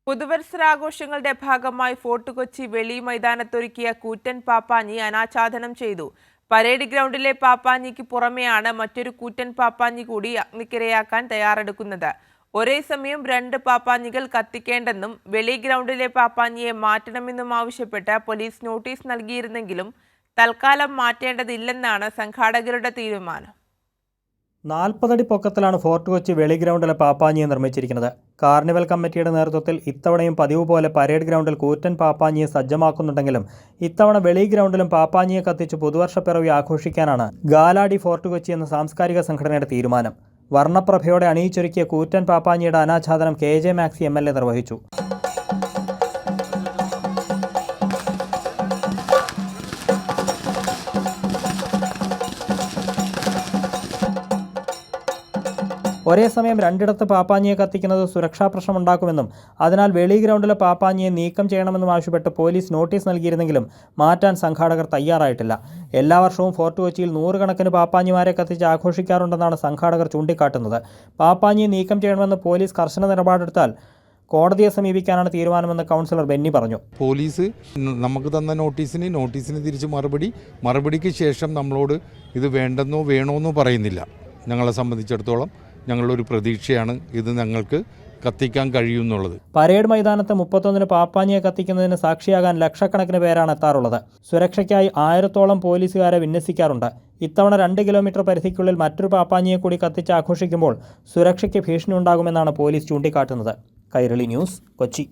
പുതുവത്സരാഘോഷങ്ങളുടെ ഭാഗമായി ഫോർട്ട് കൊച്ചി വെളി മൈതാനത്തൊരുക്കിയ കൂറ്റൻ പാപ്പാഞ്ഞി അനാച്ഛാദനം ചെയ്തു. പരേഡ് ഗ്രൗണ്ടിലെ പാപ്പാഞ്ഞിക്ക് പുറമെയാണ് മറ്റൊരു കൂറ്റൻ പാപ്പാഞ്ഞി കൂടി അഗ്നിക്കിരയാക്കാൻ തയ്യാറെടുക്കുന്നത്. ഒരേ സമയം 2 പാപ്പാഞ്ഞികൾ കത്തിക്കേണ്ടെന്നും വെളി ഗ്രൗണ്ടിലെ പാപ്പാഞ്ഞിയെ മാറ്റണമെന്നും ആവശ്യപ്പെട്ട് പോലീസ് നോട്ടീസ് നൽകിയിരുന്നെങ്കിലും തൽക്കാലം മാറ്റേണ്ടതില്ലെന്നാണ് സംഘാടകരുടെ തീരുമാനം. 40 അടി പൊക്കത്തിലാണ് ഫോർട്ട് കൊച്ചി വെളി ഗ്രൗണ്ടിലെ പാപ്പാഞ്ഞിയെ നിർമ്മിച്ചിരിക്കുന്നത്. കാർണിവൽ കമ്മിറ്റിയുടെ നേതൃത്വത്തിൽ ഇത്തവണയും പതിവ് പോലെ പരേഡ് ഗ്രൗണ്ടിൽ കൂറ്റൻ പാപ്പാഞ്ഞിയെ സജ്ജമാക്കുന്നുണ്ടെങ്കിലും ഇത്തവണ വെളി ഗ്രൗണ്ടിലും പാപ്പാഞ്ഞിയെ കത്തിച്ച് പുതുവർഷപ്പിറവി ആഘോഷിക്കാനാണ് ഗാലാഡി ഫോർട്ട് കൊച്ചി എന്ന സാംസ്കാരിക സംഘടനയുടെ തീരുമാനം. വർണ്ണപ്രഭയോടെ അണിയിച്ചൊരുക്കിയ കൂറ്റൻ പാപ്പാഞ്ഞിയുടെ അനാച്ഛാദനം KJ മാക്സി MLA നിർവഹിച്ചു. ഒരേ സമയം 2 പാപ്പാഞ്ഞിയെ കത്തിക്കുന്നത് സുരക്ഷാ പ്രശ്നമുണ്ടാക്കുമെന്നും അതിനാൽ വെളി ഗ്രൗണ്ടിലെ പാപ്പാഞ്ഞിയെ നീക്കം ചെയ്യണമെന്നും ആവശ്യപ്പെട്ട് പോലീസ് നോട്ടീസ് നൽകിയിരുന്നെങ്കിലും മാറ്റാൻ സംഘാടകർ തയ്യാറായിട്ടില്ല. എല്ലാ വർഷവും ഫോർട്ട് കൊച്ചിയിൽ 100 കണക്കിന് പാപ്പാഞ്ഞിമാരെ കത്തിച്ച് ആഘോഷിക്കാറുണ്ടെന്നാണ് സംഘാടകർ ചൂണ്ടിക്കാട്ടുന്നത്. പാപ്പാഞ്ഞിയെ നീക്കം ചെയ്യണമെന്ന് പോലീസ് കർശന നിലപാടെടുത്താൽ കോടതിയെ സമീപിക്കാനാണ് തീരുമാനമെന്ന് കൗൺസിലർ ബെന്നി പറഞ്ഞു. പോലീസ് നമുക്ക് തന്ന നോട്ടീസിന് തിരിച്ച് മറുപടിക്ക് ശേഷം നമ്മളോട് ഇത് വേണ്ടെന്നോ വേണമെന്നോ പറയുന്നില്ല. ഞങ്ങളെ സംബന്ധിച്ചിടത്തോളം ഞങ്ങളൊരു പ്രതീക്ഷയാണ് ഇത് ഞങ്ങൾക്ക് കത്തിക്കാൻ കഴിയുമെന്നുള്ളത്. പരേഡ് മൈതാനത്ത് 31-ന് പാപ്പാഞ്ഞിയെ കത്തിക്കുന്നതിന് സാക്ഷിയാകാൻ ലക്ഷക്കണക്കിന് പേരാണ് എത്താറുള്ളത്. സുരക്ഷയ്ക്കായി 1000-ഓളം പോലീസുകാരെ വിന്യസിക്കാറുണ്ട്. ഇത്തവണ 2 കിലോമീറ്റർ പരിധിക്കുള്ളിൽ മറ്റൊരു പാപ്പാഞ്ഞിയെ കൂടി കത്തിച്ച് ആഘോഷിക്കുമ്പോൾ സുരക്ഷയ്ക്ക് ഭീഷണി ഉണ്ടാകുമെന്നാണ് പോലീസ് ചൂണ്ടിക്കാട്ടുന്നത്. കൈരളി ന്യൂസ്, കൊച്ചി.